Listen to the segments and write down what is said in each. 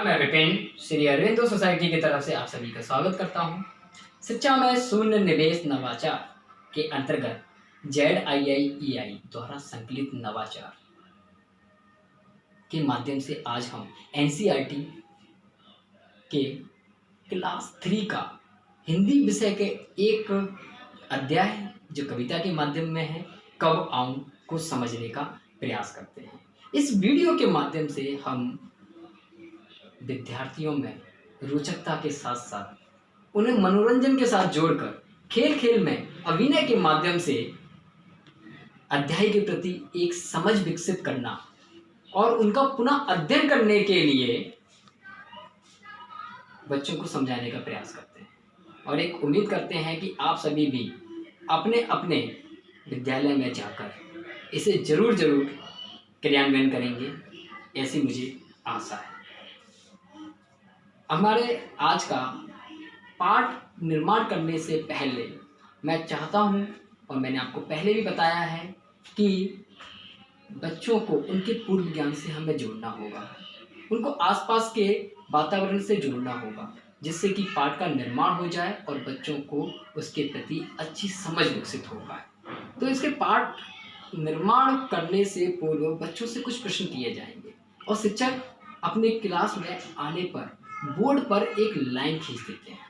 मैं विपिन श्री अरविंदो सोसाइटी की तरफ से आप सभी का स्वागत करता हूं। शिक्षा में शून्य निवेश नवाचार के अंतर्गत ZIIEI द्वारा संकलित नवाचार के माध्यम से आज हम NCERT के क्लास 3 का हिंदी विषय के एक अध्याय जो कविता के माध्यम में है, कब आऊं को समझने का प्रयास करते हैं। इस वीडियो के माध्यम से हम विद्यार्थियों में रोचकता के साथ साथ उन्हें मनोरंजन के साथ जोड़कर खेल खेल में अभिनय के माध्यम से अध्याय के प्रति एक समझ विकसित करना और उनका पुनः अध्ययन करने के लिए बच्चों को समझाने का प्रयास करते हैं और एक उम्मीद करते हैं कि आप सभी भी अपने अपने विद्यालय में जाकर इसे जरूर क्रियान्वयन करेंगे, ऐसी मुझे आशा है। हमारे आज का पाठ निर्माण करने से पहले मैं चाहता हूं, और मैंने आपको पहले भी बताया है, कि बच्चों को उनके पूर्व ज्ञान से हमें जोड़ना होगा, उनको आसपास के वातावरण से जोड़ना होगा, जिससे कि पाठ का निर्माण हो जाए और बच्चों को उसके प्रति अच्छी समझ विकसित हो पाए। तो इसके पाठ निर्माण करने से पूर्व बच्चों से कुछ प्रश्न किए जाएंगे और शिक्षक अपने क्लास में आने पर बोर्ड पर एक लाइन खींच देते हैं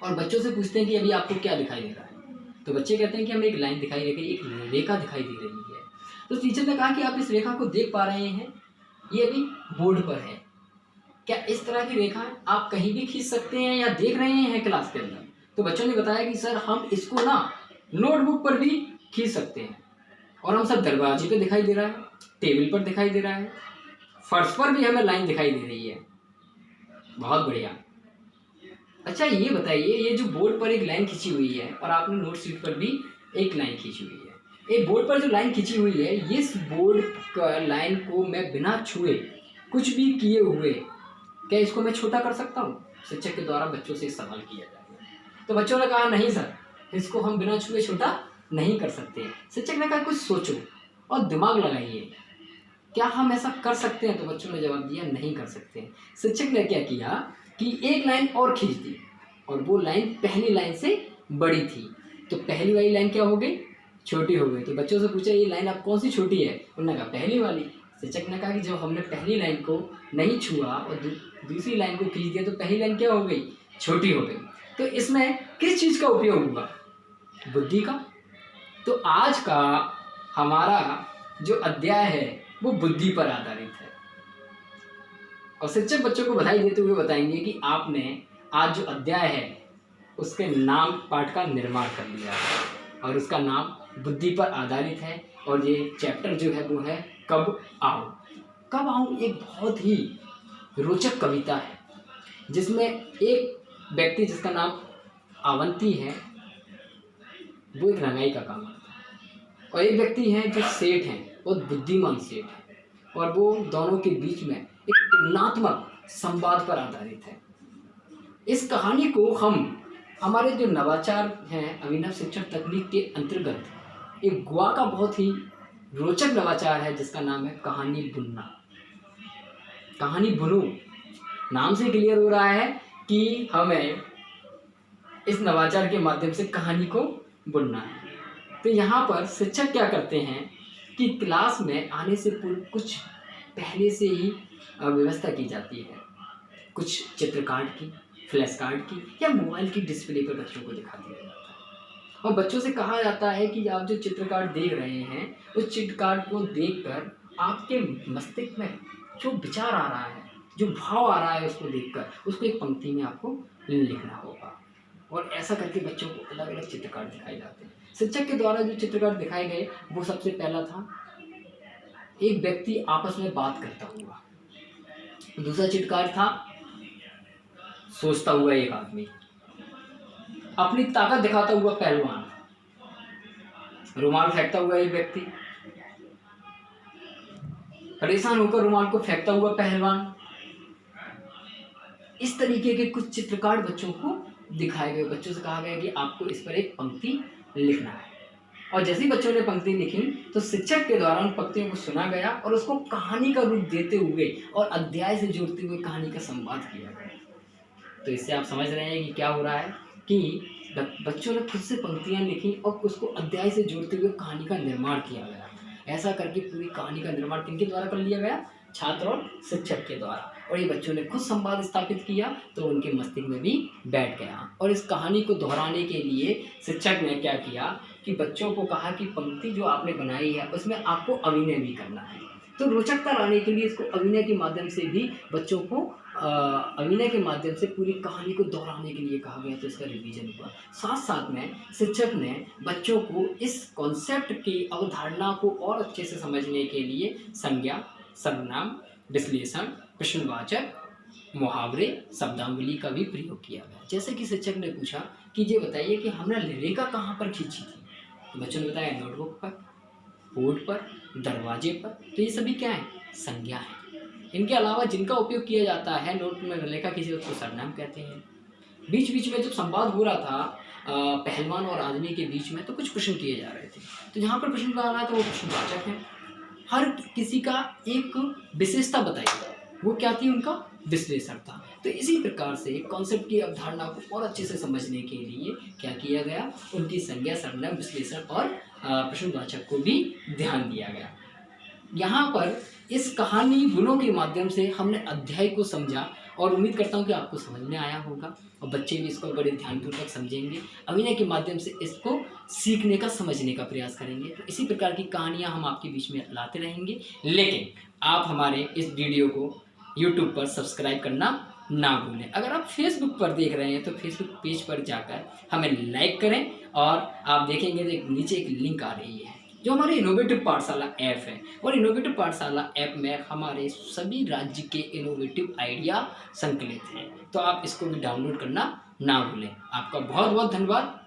और बच्चों से पूछते हैं कि अभी आपको क्या दिखाई दे रहा है। तो बच्चे कहते हैं कि हमें एक लाइन दिखाई दे रही है, एक रेखा दिखाई दे रही है। तो टीचर ने कहा कि आप इस रेखा को देख पा रहे हैं, ये अभी बोर्ड पर है, क्या इस तरह की रेखा आप कहीं भी खींच सकते हैं या देख रहे हैं क्लास के अंदर? तो बच्चों ने बताया कि सर हम इसको ना नोटबुक पर भी खींच सकते हैं, और हम सब दरवाजे पे दिखाई दे रहा है, टेबल पर दिखाई दे रहा है, फर्श पर भी हमें लाइन दिखाई दे रही है। बहुत बढ़िया। अच्छा ये बताइए, ये जो बोर्ड पर एक लाइन खींची हुई है और आपने नोट शीट पर भी एक लाइन खींची हुई है, एक बोर्ड पर जो लाइन खींची हुई है, इस बोर्ड का लाइन को मैं बिना छुए कुछ भी किए हुए क्या इसको मैं छोटा कर सकता हूँ? शिक्षक के द्वारा बच्चों से सवाल किया जाएगा। तो बच्चों ने कहा नहीं सर, इसको हम बिना छुए छोटा नहीं कर सकते। शिक्षक ने कहा कुछ सोचो और दिमाग लगाइए, क्या हम ऐसा कर सकते हैं? तो बच्चों ने जवाब दिया नहीं कर सकते। शिक्षक ने क्या किया कि एक लाइन और खींच दी और वो लाइन पहली लाइन से बड़ी थी, तो पहली वाली लाइन क्या हो गई? छोटी हो गई। तो बच्चों से पूछा ये लाइन आप कौन सी छोटी है? उन्होंने कहा पहली वाली। शिक्षक ने कहा कि जब हमने पहली लाइन को नहीं छुआ और दूसरी लाइन को खींच दिया तो पहली लाइन क्या हो गई? छोटी हो गई। तो इसमें किस चीज़ का उपयोग हुआ? बुद्धि का। तो आज का हमारा जो अध्याय है वो बुद्धि पर आधारित है, और शिक्षक बच्चों को बधाई देते हुए बताएंगे कि आपने आज जो अध्याय है उसके नाम पाठ का निर्माण कर लिया है और उसका नाम बुद्धि पर आधारित है। और ये चैप्टर जो है वो है कब आऊं। कब आऊं एक बहुत ही रोचक कविता है, जिसमें एक व्यक्ति जिसका नाम अवंती है वो एक रंगाई का काम करता है, और एक व्यक्ति है जो सेठ हैं, बहुत बुद्धिमान सेठ है, और वो दोनों के बीच में एक तुलनात्मक संवाद पर आधारित है। इस कहानी को हम हमारे जो नवाचार हैं अभिनव शिक्षण तकनीक के अंतर्गत एक गोवा का बहुत ही रोचक नवाचार है जिसका नाम है कहानी बुनना। कहानी बुनो नाम से क्लियर हो रहा है कि हमें इस नवाचार के माध्यम से कहानी को बुनना है। तो यहाँ पर शिक्षक क्या करते हैं कि क्लास में आने से पूर्व कुछ पहले से ही व्यवस्था की जाती है, कुछ चित्र कार्ड की, फ्लैश कार्ड की या मोबाइल की डिस्प्ले पर बच्चों को दिखा दिया जाता है, और बच्चों से कहा जाता है कि आप जो चित्र कार्ड देख रहे हैं उस चित्र कार्ड को देखकर आपके मस्तिष्क में जो विचार आ रहा है, जो भाव आ रहा है, उसको देखकर उसको एक पंक्ति में आपको लिखना होगा। और ऐसा करके बच्चों को अलग अलग चित्र कार्ड दिखाए जाते हैं। शिक्षक के द्वारा जो चित्र कार्ड दिखाए गए वो सबसे पहला था एक व्यक्ति आपस में बात करता हुआ, दूसरा चित्र कार्ड था सोचता हुआ एक आदमी, अपनी ताकत दिखाता हुआ पहलवान, रुमाल फेंकता हुआ एक व्यक्ति, परेशान होकर रुमाल को फेंकता हुआ पहलवान। इस तरीके के कुछ चित्र कार्ड बच्चों को दिखाए गए। बच्चों से कहा गया कि आपको इस पर एक पंक्ति लिखना है। और जैसे ही बच्चों ने पंक्ति लिखी तो शिक्षक के द्वारा उन पंक्तियों को सुना गया और उसको कहानी का रूप देते हुए और अध्याय से जोड़ते हुए कहानी का संवाद किया गया। तो इससे आप समझ रहे हैं कि क्या हो रहा है कि बच्चों ने खुद से पंक्तियाँ लिखी और उसको अध्याय से जोड़ते हुए कहानी का निर्माण किया गया। ऐसा करके पूरी कहानी का निर्माण किनके द्वारा कर लिया गया? छात्र और शिक्षक के द्वारा। और ये बच्चों ने खुद संवाद स्थापित किया तो उनके मस्तिष्क में भी बैठ गया। और इस कहानी को दोहराने के लिए शिक्षक ने क्या किया कि बच्चों को कहा कि पंक्ति जो आपने बनाई है उसमें आपको अभिनय भी करना है। तो रोचकता लाने के लिए इसको अभिनय के माध्यम से भी बच्चों को अभिनय के माध्यम से पूरी कहानी को दोहराने के लिए कहा गया। तो इसका रिवीजन हुआ। साथ साथ में शिक्षक ने बच्चों को इस कॉन्सेप्ट की अवधारणा को और अच्छे से समझने के लिए संज्ञा, सर्वनाम, विश्लेषण, प्रश्नवाचक, मुहावरे, शब्दावली का भी प्रयोग किया गया। जैसे कि शिक्षक ने पूछा कि ये बताइए कि हमने रेखा कहाँ पर खींची थी? तो बच्चों ने बताया नोटबुक पर, बोर्ड पर, दरवाजे पर। तो ये सभी क्या है? संज्ञा है। इनके अलावा जिनका उपयोग किया जाता है नोट में रेखा किसी उसको सरनाम कहते हैं। बीच बीच में जब संवाद हो रहा था पहलवान और आदमी के बीच में तो कुछ प्रश्न किए जा रहे थे। तो जहाँ पर प्रश्न आ रहा था वो प्रश्नवाचक है। हर किसी का एक विशेषता बताई गई, वो क्या थी? उनका विश्लेषण था। तो इसी प्रकार से कॉन्सेप्ट की अवधारणा को और अच्छे से समझने के लिए क्या किया गया? उनकी संज्ञा, सर्वनाम, विश्लेषण और प्रश्नवाचक को भी ध्यान दिया गया। यहाँ पर इस कहानी गुणों के माध्यम से हमने अध्याय को समझा और उम्मीद करता हूँ कि आपको समझ में आया होगा और बच्चे भी इसको बड़े ध्यानपूर्वक समझेंगे। अभिनय के माध्यम से इसको सीखने का, समझने का प्रयास करेंगे। तो इसी प्रकार की कहानियाँ हम आपके बीच में लाते रहेंगे। लेकिन आप हमारे इस वीडियो को यूट्यूब पर सब्सक्राइब करना ना भूलें। अगर आप फेसबुक पर देख रहे हैं तो फेसबुक पेज पर जाकर हमें लाइक करें और आप देखेंगे तो नीचे एक लिंक आ रही है जो हमारे इनोवेटिव पाठशाला ऐप है। और इनोवेटिव पाठशाला ऐप में हमारे सभी राज्य के इनोवेटिव आइडिया संकलित हैं। तो आप इसको भी डाउनलोड करना ना भूलें। आपका बहुत बहुत धन्यवाद।